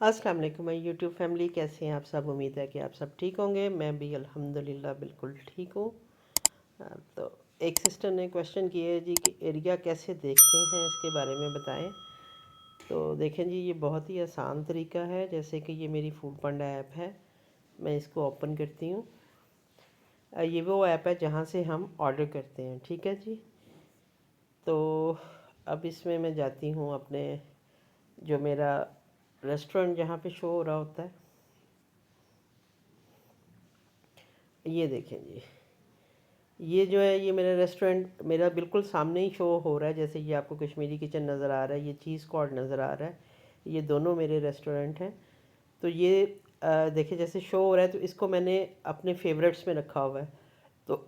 अस्सलाम वालेकुम my YouTube family, कैसे हैं आप सब। उम्मीद है कि आप सब ठीक होंगे। मैं भी अल्हम्दुलिल्लाह बिल्कुल ठीक हूँ। तो एक सिस्टर ने क्वेश्चन किया है जी कि एरिया कैसे देखते हैं, इसके बारे में बताएं। तो देखें जी, ये बहुत ही आसान तरीका है। जैसे कि ये मेरी फूड पांडा ऐप है, मैं इसको ओपन करती हूँ। ये वो ऐप है जहाँ से हम ऑर्डर करते हैं, ठीक है जी। तो अब इसमें मैं जाती हूँ अपने, जो मेरा रेस्टोरेंट जहाँ पे शो हो रहा होता है, ये देखें जी। ये जो है, ये मेरा रेस्टोरेंट मेरा बिल्कुल सामने ही शो हो रहा है। जैसे ये आपको कश्मीरी किचन नज़र आ रहा है, ये चीज़ स्क्वाड नज़र आ रहा है, ये दोनों मेरे रेस्टोरेंट हैं। तो ये देखिए जैसे शो हो रहा है, तो इसको मैंने अपने फेवरेट्स में रखा हुआ है। तो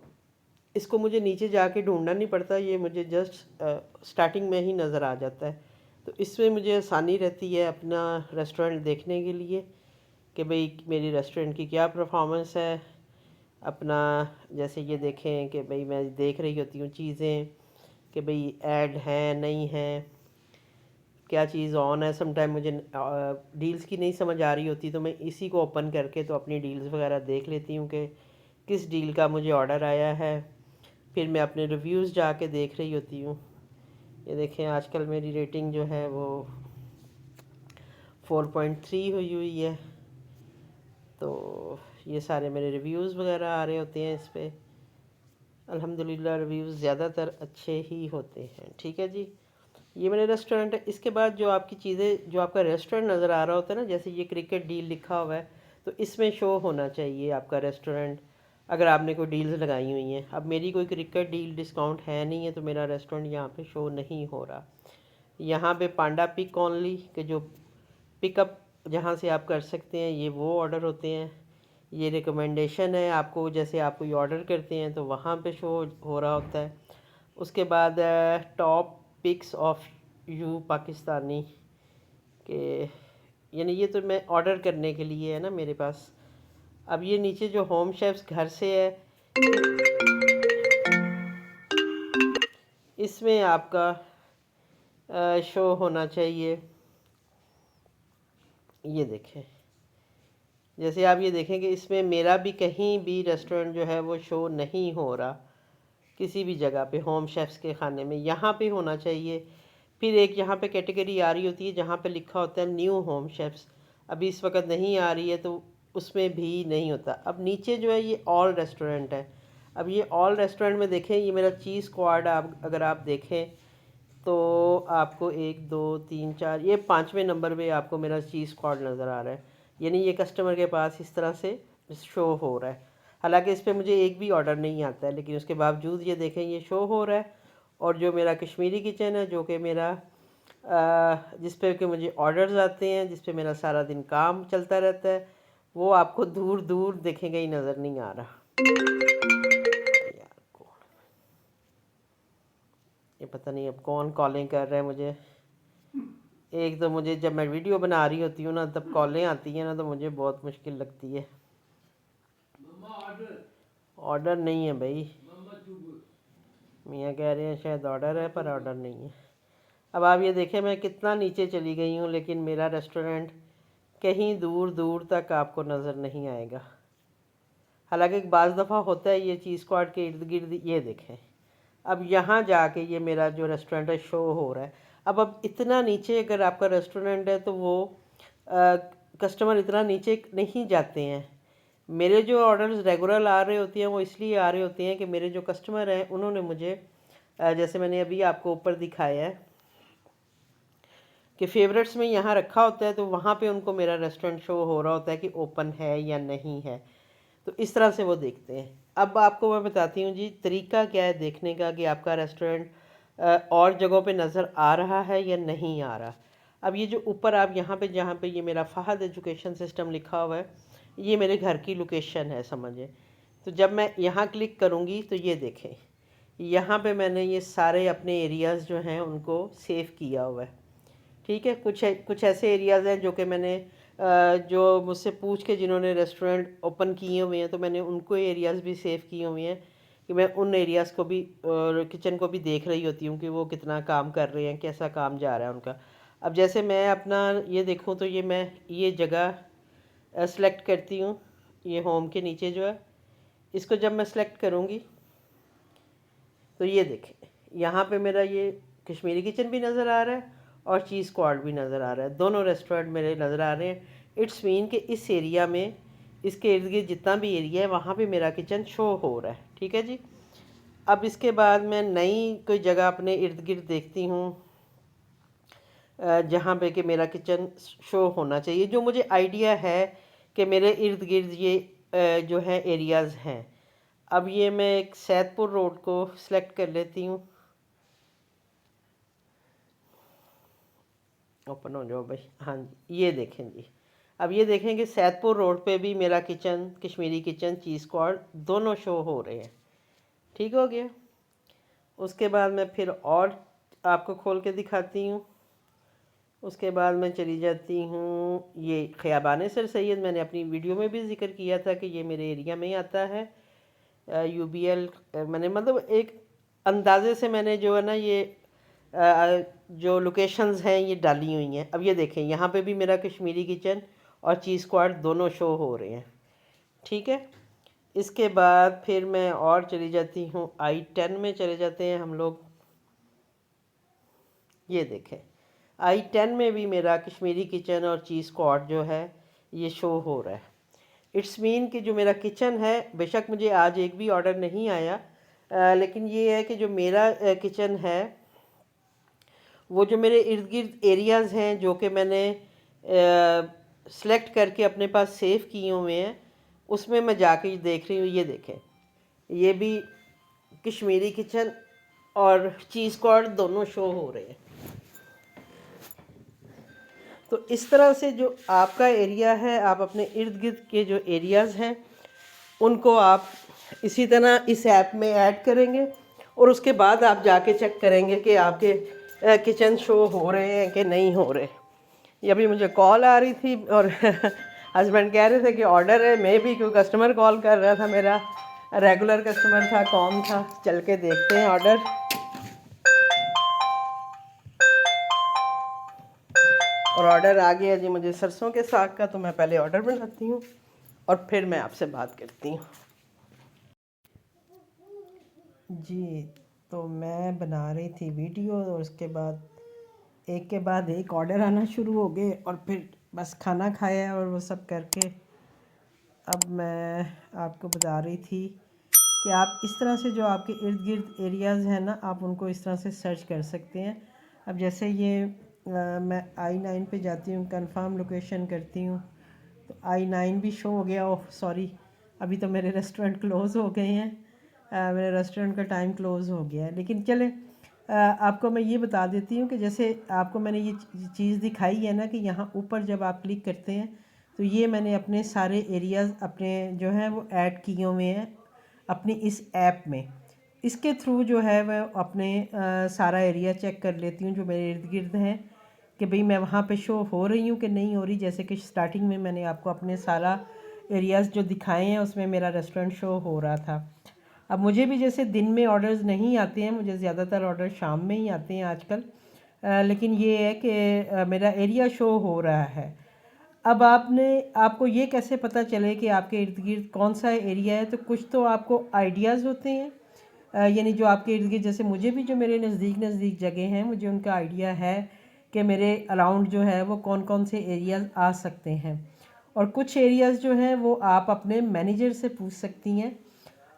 इसको मुझे नीचे जाके ढूंढना नहीं पड़ता, ये मुझे जस्ट स्टार्टिंग में ही नज़र आ जाता है। तो इसमें मुझे आसानी रहती है अपना रेस्टोरेंट देखने के लिए कि भाई मेरी रेस्टोरेंट की क्या परफॉर्मेंस है। अपना जैसे ये देखें कि भाई मैं देख रही होती हूँ चीज़ें कि भाई ऐड है नहीं है, क्या चीज़ ऑन है। समटाइम मुझे डील्स की नहीं समझ आ रही होती, तो मैं इसी को ओपन करके तो अपनी डील्स वगैरह देख लेती हूँ कि किस डील का मुझे ऑर्डर आया है। फिर मैं अपने रिव्यूज़ जाके देख रही होती हूँ। ये देखें आजकल मेरी रेटिंग जो है वो 4.3 हुई हुई है। तो ये सारे मेरे रिव्यूज़ वगैरह आ रहे होते हैं इस पर। अल्हम्दुलिल्लाह रिव्यूज़ ज़्यादातर अच्छे ही होते हैं, ठीक है जी। ये मेरे रेस्टोरेंट है। इसके बाद जो आपकी चीज़ें, जो आपका रेस्टोरेंट नज़र आ रहा होता है ना, जैसे ये क्रिकेट डील लिखा हुआ है, तो इसमें शो होना चाहिए आपका रेस्टोरेंट, अगर आपने कोई डील्स लगाई हुई हैं। अब मेरी कोई क्रिकेट डील डिस्काउंट है नहीं है, तो मेरा रेस्टोरेंट यहाँ पे शो नहीं हो रहा। यहाँ पे पांडा पिक ओनली के जो पिकअप जहाँ से आप कर सकते हैं, ये वो ऑर्डर होते हैं। ये रिकमेंडेशन है आपको, जैसे आप कोई ऑर्डर करते हैं तो वहाँ पे शो हो रहा होता है। उसके बाद top picks of you Pakistani के, यानी ये तो मैं ऑर्डर करने के लिए है ना मेरे पास। अब ये नीचे जो होम शेफ्स घर से है, इसमें आपका शो होना चाहिए। ये देखें, जैसे आप ये देखें कि इसमें मेरा भी कहीं भी रेस्टोरेंट जो है वो शो नहीं हो रहा किसी भी जगह पे। होम शेफ्स के खाने में यहाँ पे होना चाहिए। फिर एक यहाँ पे कैटेगरी आ रही होती है जहाँ पे लिखा होता है न्यू होम शेफ्स, अभी इस वक्त नहीं आ रही है, तो उसमें भी नहीं होता। अब नीचे जो है ये ऑल रेस्टोरेंट है। अब ये ऑल रेस्टोरेंट में देखें, ये मेरा चीज़ स्क्वाड, आप अगर आप देखें तो आपको एक दो तीन चार, ये पाँचवें नंबर पे आपको मेरा चीज़ स्क्वाड नज़र आ रहा है। यानी ये कस्टमर के पास इस तरह से शो हो रहा है। हालांकि इस पर मुझे एक भी ऑर्डर नहीं आता है, लेकिन उसके बावजूद ये देखें ये शो हो रहा है। और जो मेरा कश्मीरी किचन है, जो कि मेरा जिस पे कि मुझे ऑर्डर्स आते हैं, जिस पे मेरा सारा दिन काम चलता रहता है, वो आपको दूर दूर देखेंगे ही नज़र नहीं आ रहा। यार कौन, ये पता नहीं अब कौन कॉलिंग कर रहा है मुझे। एक तो मुझे जब मैं वीडियो बना रही होती हूँ ना, तब कॉलें आती हैं ना, तो मुझे बहुत मुश्किल लगती है। ऑर्डर नहीं है भाई, मियाँ कह रहे हैं शायद ऑर्डर है, पर ऑर्डर नहीं है। अब आप ये देखें मैं कितना नीचे चली गई हूँ, लेकिन मेरा रेस्टोरेंट कहीं दूर दूर तक आपको नज़र नहीं आएगा। हालांकि बाज़ दफ़ा होता है ये चीज़ स्क्वाड के इर्द गिर्द, ये देखें अब यहाँ जाके ये मेरा जो रेस्टोरेंट है शो हो रहा है। अब इतना नीचे अगर आपका रेस्टोरेंट है, तो वो कस्टमर इतना नीचे नहीं जाते हैं। मेरे जो ऑर्डर्स रेगुलर आ रहे होते हैं, वो इसलिए आ रहे होते हैं कि मेरे जो कस्टमर हैं उन्होंने मुझे जैसे मैंने अभी आपको ऊपर दिखाया है कि फेवरेट्स में यहाँ रखा होता है, तो वहाँ पे उनको मेरा रेस्टोरेंट शो हो रहा होता है कि ओपन है या नहीं है। तो इस तरह से वो देखते हैं। अब आपको मैं बताती हूँ जी तरीका क्या है देखने का कि आपका रेस्टोरेंट और जगहों पे नज़र आ रहा है या नहीं आ रहा। अब ये जो ऊपर आप यहाँ पे, जहाँ पे ये मेरा फ़हद एजुकेशन सिस्टम लिखा हुआ है, ये मेरे घर की लोकेशन है समझे। तो जब मैं यहाँ क्लिक करूँगी तो ये देखें, यहाँ पे मैंने ये सारे अपने एरियाज़ जो हैं उनको सेव किया हुआ है, ठीक है। कुछ ऐसे एरियाज़ हैं जो कि मैंने जो मुझसे पूछ के जिन्होंने रेस्टोरेंट ओपन किए हुए हैं, तो मैंने उनको एरियाज़ भी सेव किए हुए हैं कि मैं उन एरियाज़ को भी और किचन को भी देख रही होती हूँ कि वो कितना काम कर रहे हैं, कैसा काम जा रहा है उनका। अब जैसे मैं अपना ये देखूँ तो मैं ये जगह सेलेक्ट करती हूँ, ये होम के नीचे जो है, इसको जब मैं सेलेक्ट करूँगी तो ये देखें यहाँ पे मेरा ये कश्मीरी किचन भी नज़र आ रहा है और चीज़ स्क्वाड भी नज़र आ रहा है, दोनों रेस्टोरेंट मेरे नज़र आ रहे हैं। इट्स मीन कि इस एरिया में, इसके इर्द गिर्द जितना भी एरिया है वहाँ पे मेरा किचन शो हो रहा है। ठीक है जी। अब इसके बाद मैं नई कोई जगह अपने इर्द गिर्द देखती हूँ जहाँ पे कि मेरा किचन शो होना चाहिए, जो मुझे आइडिया है कि मेरे इर्द गिर्द ये जो है एरियाज़ हैं। अब ये मैं एक सैदपुर रोड को सिलेक्ट कर लेती हूँ, ओपन हो जाओ भाई। हाँ जी, ये देखें जी। अब ये देखें कि सैदपुर रोड पे भी मेरा किचन, कश्मीरी किचन, चीज़ स्क्वाड दोनों शो हो रहे हैं। ठीक हो गया। उसके बाद मैं फिर और आपको खोल के दिखाती हूँ। उसके बाद मैं चली जाती हूँ ये ख़ियाबान सर सैयद, मैंने अपनी वीडियो में भी जिक्र किया था कि ये मेरे एरिया में ही आता है। यूबीएल मैंने मतलब एक अंदाजे से मैंने जो है ना ये जो लोकेशंस हैं ये डाली हुई हैं। अब ये देखें यहाँ पे भी मेरा कश्मीरी किचन और चीज़ स्क्वाड दोनों शो हो रहे हैं। ठीक है। इसके बाद फिर मैं और चली जाती हूँ I10 में चले जाते हैं हम लोग। ये देखें I10 में भी मेरा कश्मीरी किचन और चीज़ स्क्वाड जो है ये शो हो रहा है। इट्स मीन कि जो मेरा किचन है, बेशक मुझे आज एक भी ऑर्डर नहीं आया, लेकिन ये है कि जो मेरा किचन है वो जो मेरे इर्द गिर्द एरियाज़ हैं जो कि मैंने सेलेक्ट करके अपने पास सेव किए हुए हैं, उसमें मैं जाके देख रही हूँ। ये देखें ये भी कश्मीरी किचन और चीज़ स्क्वाड दोनों शो हो रहे हैं। तो इस तरह से जो आपका एरिया है, आप अपने इर्द गिर्द के जो एरियाज़ हैं उनको आप इसी तरह इस ऐप में ऐड करेंगे और उसके बाद आप जाके चेक करेंगे कि आपके किचन शो हो रहे हैं कि नहीं हो रहे। ये अभी मुझे कॉल आ रही थी और हस्बैंड कह रहे थे कि ऑर्डर है, मैं भी कोई कस्टमर कॉल कर रहा था, मेरा रेगुलर कस्टमर था, कौन था, चल के देखते हैं ऑर्डर। और ऑर्डर आ गया जी मुझे सरसों के साग का, तो मैं पहले ऑर्डर बनाती हूँ और फिर मैं आपसे बात करती हूँ जी। तो मैं बना रही थी वीडियो और उसके बाद एक ऑर्डर आना शुरू हो गए और फिर बस खाना खाया और वो सब करके अब मैं आपको बता रही थी कि आप इस तरह से जो आपके इर्द गिर्द एरियाज़ हैं ना, आप उनको इस तरह से सर्च कर सकते हैं। अब जैसे ये मैं I9 पे जाती हूँ, कंफर्म लोकेशन करती हूँ तो I9 भी शो हो गया। ओह सॉरी, अभी तो मेरे रेस्टोरेंट क्लोज़ हो गए हैं, मेरे रेस्टोरेंट का टाइम क्लोज़ हो गया है। लेकिन चले आपको मैं ये बता देती हूँ कि जैसे आपको मैंने ये चीज़ दिखाई है ना कि यहाँ ऊपर जब आप क्लिक करते हैं तो ये मैंने अपने सारे एरियाज़ अपने जो हैं वो ऐड किए हुए हैं अपनी इस ऐप में। इसके थ्रू जो है वह अपने सारा एरिया चेक कर लेती हूँ जो मेरे इर्द गिर्द हैं कि भाई मैं वहाँ पे शो हो रही हूँ कि नहीं हो रही। जैसे कि स्टार्टिंग में मैंने आपको अपने सारा एरियाज़ जो दिखाए हैं उसमें मेरा रेस्टोरेंट शो हो रहा था। अब मुझे भी जैसे दिन में ऑर्डर्स नहीं आते हैं, मुझे ज़्यादातर ऑर्डर शाम में ही आते हैं आजकल, लेकिन ये है कि मेरा एरिया शो हो रहा है। अब आपको ये कैसे पता चले कि आपके इर्द गिर्द कौन सा एरिया है, तो कुछ तो आपको आइडियाज़ होते हैं, यानी जो आपके इर्द गिर्द, जैसे मुझे भी जो मेरे नज़दीक जगह हैं मुझे उनका आइडिया है कि मेरे अराउंड जो है वो कौन कौन से एरियाज़ आ सकते हैं। और कुछ एरियाज़ जो हैं वो आप अपने मैनेजर से पूछ सकती हैं,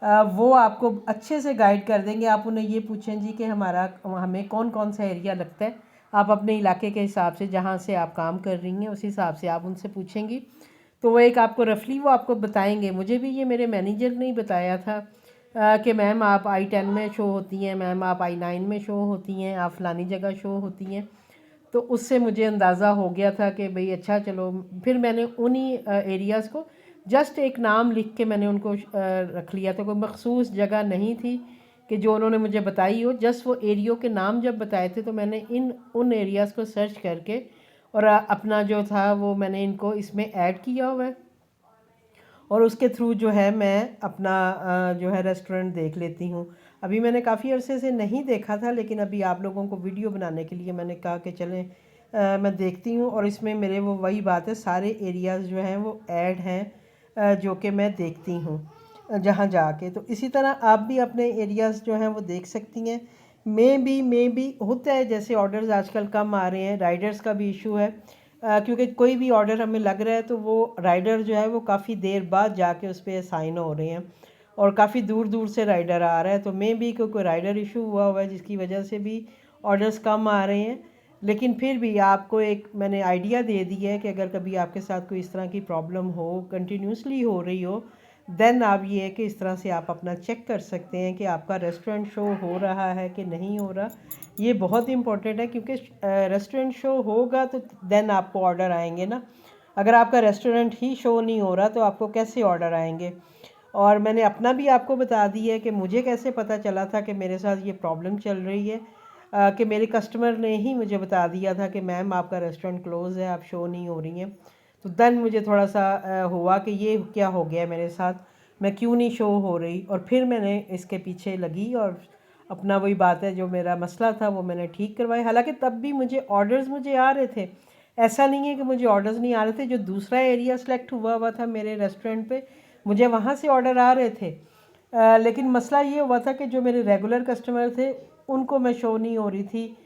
वो आपको अच्छे से गाइड कर देंगे। आप उन्हें ये पूछें जी कि हमें कौन कौन सा एरिया लगता है, आप अपने इलाके के हिसाब से जहाँ से आप काम कर रही हैं उस हिसाब से आप उनसे पूछेंगी तो वो एक आपको रफली वो आपको बताएंगे। मुझे भी ये मेरे मैनेजर ने ही बताया था कि मैम आप I10 में शो होती हैं, मैम आप I9 में शो होती हैं, आप फ़लानी जगह शो होती हैं। तो उससे मुझे अंदाज़ा हो गया था कि भाई अच्छा चलो, फिर मैंने उन्हीं एरियाज़ को जस्ट एक नाम लिख के मैंने उनको रख लिया था। कोई मखसूस जगह नहीं थी कि जो उन्होंने मुझे बताई हो, जस्ट वो एरियो के नाम जब बताए थे तो मैंने उन एरियाज़ को सर्च करके और अपना जो था वो मैंने इनको इसमें ऐड किया हुआ है और उसके थ्रू जो है मैं अपना जो है रेस्टोरेंट देख लेती हूँ। अभी मैंने काफ़ी अरसे से नहीं देखा था, लेकिन अभी आप लोगों को वीडियो बनाने के लिए मैंने कहा कि चलें मैं देखती हूँ और इसमें मेरे वो वही बात है, सारे एरियाज़ जो हैं वो ऐड हैं जो कि मैं देखती हूँ जहाँ जाके। तो इसी तरह आप भी अपने एरियाज़ जो हैं वो देख सकती हैं। मे भी होता है, जैसे ऑर्डर्स आजकल कम आ रहे हैं, राइडर्स का भी इशू है क्योंकि कोई भी ऑर्डर हमें लग रहा है तो वो राइडर जो है वो काफ़ी देर बाद जाके उस पर साइन हो रहे हैं और काफ़ी दूर दूर से राइडर आ रहा है। तो मे भी कोई राइडर इशू हुआ है जिसकी वजह से भी ऑर्डर्स कम आ रहे हैं। लेकिन फिर भी आपको एक मैंने आइडिया दे दिया है कि अगर कभी आपके साथ कोई इस तरह की प्रॉब्लम हो, कंटिन्यूसली हो रही हो, देन आप ये है कि इस तरह से आप अपना चेक कर सकते हैं कि आपका रेस्टोरेंट शो हो रहा है कि नहीं हो रहा। ये बहुत इंपॉर्टेंट है क्योंकि रेस्टोरेंट शो होगा तो देन आपको ऑर्डर आएंगे ना। अगर आपका रेस्टोरेंट ही शो नहीं हो रहा तो आपको कैसे ऑर्डर आएंगे। और मैंने अपना भी आपको बता दिया है कि मुझे कैसे पता चला था कि मेरे साथ ये प्रॉब्लम चल रही है कि मेरे कस्टमर ने ही मुझे बता दिया था कि मैम आपका रेस्टोरेंट क्लोज़ है, आप शो नहीं हो रही हैं। तो देन मुझे थोड़ा सा हुआ कि ये क्या हो गया मेरे साथ, मैं क्यों नहीं शो हो रही। और फिर मैंने इसके पीछे लगी और अपना वही बात है, जो मेरा मसला था वो मैंने ठीक करवाया। हालांकि तब भी मुझे ऑर्डर्स मुझे आ रहे थे, ऐसा नहीं है कि मुझे ऑर्डर्स नहीं आ रहे थे। जो दूसरा एरिया सेलेक्ट हुआ था मेरे रेस्टोरेंट पे, मुझे वहाँ से ऑर्डर आ रहे थे। लेकिन मसला ये हुआ था कि जो मेरे रेगुलर कस्टमर थे उनको मैं शो नहीं हो रही थी।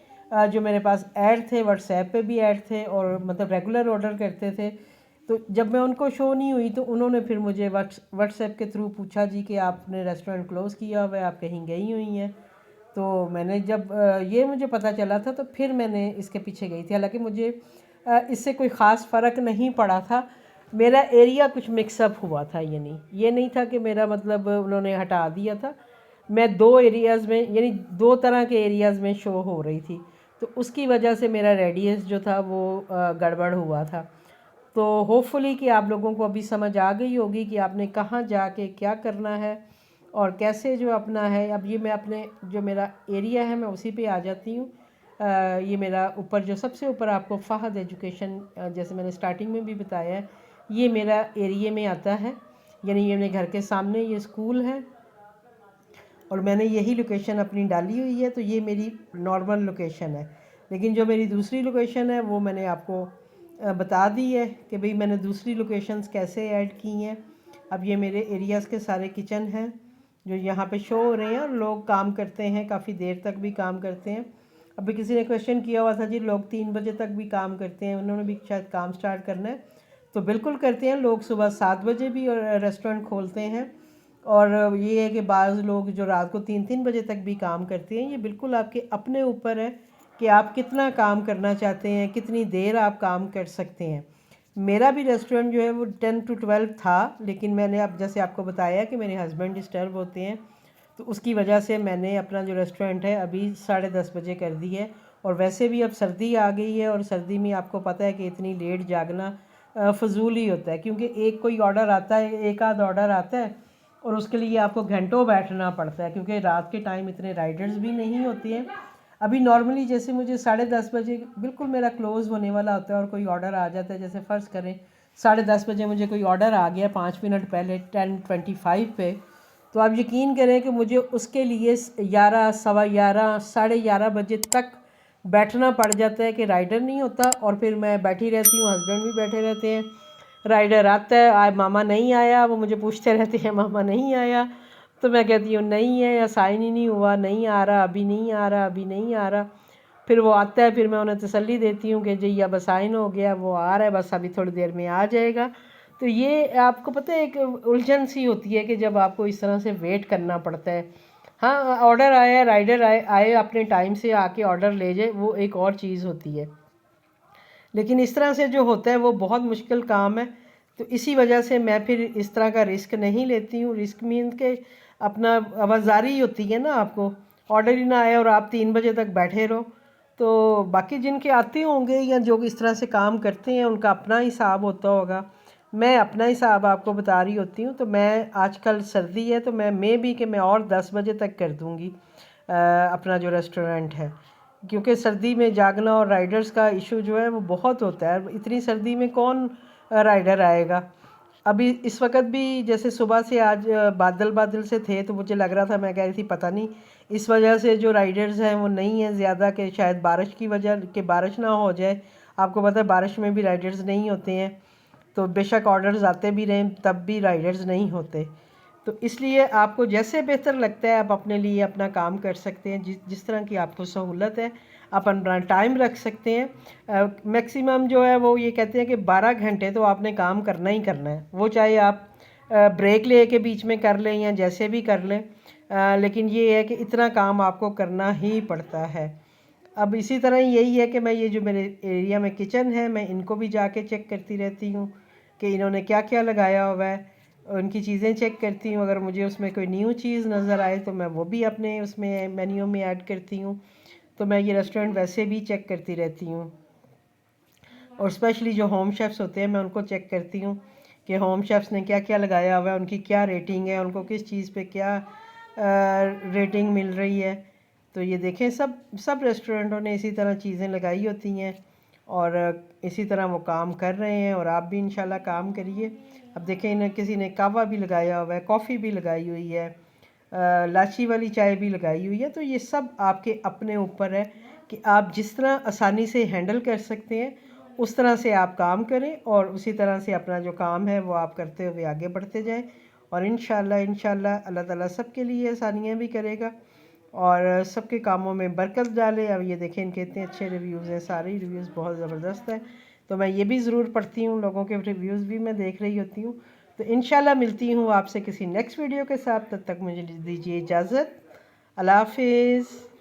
जो मेरे पास ऐड थे, व्हाट्सएप पे भी ऐड थे और मतलब रेगुलर ऑर्डर करते थे। तो जब मैं उनको शो नहीं हुई तो उन्होंने फिर मुझे व्हाट्सएप के थ्रू पूछा जी कि आपने रेस्टोरेंट क्लोज़ किया हुआ है, आप कहीं गई हुई हैं। तो मैंने जब ये मुझे पता चला था तो फिर मैंने इसके पीछे गई थी। हालांकि मुझे इससे कोई ख़ास फ़र्क नहीं पड़ा था, मेरा एरिया कुछ मिक्सअप हुआ था। ये नहीं था कि मेरा मतलब उन्होंने हटा दिया था। मैं दो एरियाज़ में, यानी दो तरह के एरियाज़ में शो हो रही थी, तो उसकी वजह से मेरा रेडियस जो था वो गड़बड़ हुआ था। तो होपफुली कि आप लोगों को अभी समझ आ गई होगी कि आपने कहाँ जाके क्या करना है और कैसे जो अपना है। अब ये मैं अपने जो मेरा एरिया है मैं उसी पे आ जाती हूँ। ये मेरा ऊपर जो सबसे ऊपर आपको फ़हद एजुकेशन, जैसे मैंने स्टार्टिंग में भी बताया है, ये मेरा एरिया में आता है। यानी ये मेरे घर के सामने ये स्कूल है और मैंने यही लोकेशन अपनी डाली हुई है, तो ये मेरी नॉर्मल लोकेशन है। लेकिन जो मेरी दूसरी लोकेशन है वो मैंने आपको बता दी है कि भाई मैंने दूसरी लोकेशंस कैसे ऐड की हैं। अब ये मेरे एरियाज़ के सारे किचन हैं जो यहाँ पे शो हो रहे हैं और लोग काम करते हैं, काफ़ी देर तक भी काम करते हैं। अभी किसी ने क्वेश्चन किया हुआ था जी लोग 3 बजे तक भी काम करते हैं, उन्होंने भी शायद काम स्टार्ट करना है। तो बिल्कुल करते हैं लोग, सुबह 7 बजे भी रेस्टोरेंट खोलते हैं। और ये है कि बाज़ लोग जो रात को 3-3 बजे तक भी काम करते हैं। ये बिल्कुल आपके अपने ऊपर है कि आप कितना काम करना चाहते हैं, कितनी देर आप काम कर सकते हैं। मेरा भी रेस्टोरेंट जो है वो 10 to 12 था, लेकिन मैंने अब जैसे आपको बताया कि मेरे हस्बैंड डिस्टर्ब होते हैं, तो उसकी वजह से मैंने अपना जो रेस्टोरेंट है अभी 10:30 बजे कर दी है। और वैसे भी अब सर्दी आ गई है और सर्दी में आपको पता है कि इतनी लेट जागना फ़जूल ही होता है, क्योंकि एक कोई ऑर्डर आता है, एक आध ऑर्डर आता है और उसके लिए आपको घंटों बैठना पड़ता है, क्योंकि रात के टाइम इतने राइडर्स भी नहीं होते हैं। अभी नॉर्मली जैसे मुझे 10:30 बजे बिल्कुल मेरा क्लोज़ होने वाला होता है और कोई ऑर्डर आ जाता है, जैसे फ़र्ज़ करें 10:30 बजे मुझे कोई ऑर्डर आ गया 5 मिनट पहले 10:25 पे, तो आप यकीन करें कि मुझे उसके लिए 11, सवा 11, 11:30 बजे तक बैठना पड़ जाता है कि राइडर नहीं होता। और फिर मैं बैठी रहती हूँ, हस्बैंड भी बैठे रहते हैं। राइडर आता है, आज मामा नहीं आया, वो मुझे पूछते रहते हैं मामा नहीं आया। तो मैं कहती हूँ नहीं है, या साइन ही नहीं हुआ, नहीं आ रहा, अभी नहीं आ रहा, अभी नहीं आ रहा। फिर वो आता है, फिर मैं उन्हें तसल्ली देती हूँ कि जी अब साइन हो गया, वो आ रहा है, बस अभी थोड़ी देर में आ जाएगा। तो ये आपको पता है एक उलझन सी होती है कि जब आपको इस तरह से वेट करना पड़ता है। हाँ, ऑर्डर आया, राइडर आए अपने टाइम से आके ऑर्डर ले जाए, वो एक और चीज़ होती है। लेकिन इस तरह से जो होता है वो बहुत मुश्किल काम है। तो इसी वजह से मैं फिर इस तरह का रिस्क नहीं लेती हूँ। रिस्क मीन के अपना आवाज़ारी होती है ना, आपको ऑर्डर ही ना आए और आप 3 बजे तक बैठे रहो। तो बाकी जिनके आते होंगे या जो इस तरह से काम करते हैं उनका अपना हिसाब होता होगा। मैं अपना हिसाब आपको बता रही होती हूँ। तो मैं आजकल सर्दी है तो मैं भी कि मैं और 10 बजे तक कर दूँगी अपना जो रेस्टोरेंट है, क्योंकि सर्दी में जागना और राइडर्स का इशू जो है वो बहुत होता है। इतनी सर्दी में कौन राइडर आएगा। अभी इस वक्त भी जैसे सुबह से आज बादल बादल से थे, तो मुझे लग रहा था, मैं कह रही थी पता नहीं इस वजह से जो राइडर्स हैं वो नहीं है ज़्यादा, कि शायद बारिश की वजह कि बारिश ना हो जाए। आपको पता है बारिश में भी राइडर्स नहीं होते हैं, तो बेशक ऑर्डर्स आते भी रहें तब भी राइडर्स नहीं होते। तो इसलिए आपको जैसे बेहतर लगता है आप अपने लिए अपना काम कर सकते हैं, जिस तरह की आपको सहूलत है आप अपना टाइम रख सकते हैं। मैक्सिमम जो है वो ये कहते हैं कि 12 घंटे तो आपने काम करना ही करना है, वो चाहे आप ब्रेक ले के बीच में कर लें या जैसे भी कर लें, लेकिन ये है कि इतना काम आपको करना ही पड़ता है। अब इसी तरह यही है कि मैं ये जो मेरे एरिया में किचन है, मैं इनको भी जाके चेक करती रहती हूँ कि इन्होंने क्या क्या लगाया हुआ है, उनकी चीज़ें चेक करती हूँ। अगर मुझे उसमें कोई न्यू चीज़ नज़र आए तो मैं वो भी अपने उसमें मेन्यू में ऐड करती हूँ। तो मैं ये रेस्टोरेंट वैसे भी चेक करती रहती हूँ। और स्पेशली जो होम शेफ़्स होते हैं मैं उनको चेक करती हूँ कि होम शेफ़्स ने क्या क्या लगाया हुआ है, उनकी क्या रेटिंग है, उनको किस चीज़ पे क्या रेटिंग मिल रही है। तो ये देखें सब सब रेस्टोरेंटों ने इसी तरह चीज़ें लगाई होती हैं और इसी तरह वो काम कर रहे हैं, और आप भी इंशाल्लाह काम करिए। अब देखें इन्हें किसी ने कहवा भी लगाया हुआ है, कॉफ़ी भी लगाई हुई है, इलायची वाली चाय भी लगाई हुई है। तो ये सब आपके अपने ऊपर है कि आप जिस तरह आसानी से हैंडल कर सकते हैं उस तरह से आप काम करें, और उसी तरह से अपना जो काम है वो आप करते हुए आगे बढ़ते जाएं। और इंशाल्लाह अल्लाह ताला सबके लिए आसानियाँ भी करेगा और सबके कामों में बरकत डाले। अब ये देखें इनके इतने अच्छे रिव्यूज़ हैं, सारे रिव्यूज़ बहुत ज़बरदस्त हैं। तो मैं ये भी ज़रूर पढ़ती हूँ, लोगों के रिव्यूज़ भी मैं देख रही होती हूँ। तो इंशाल्लाह मिलती हूँ आपसे किसी नेक्स्ट वीडियो के साथ, तब तक मुझे दीजिए इजाज़त। अल्लाह हाफिज़।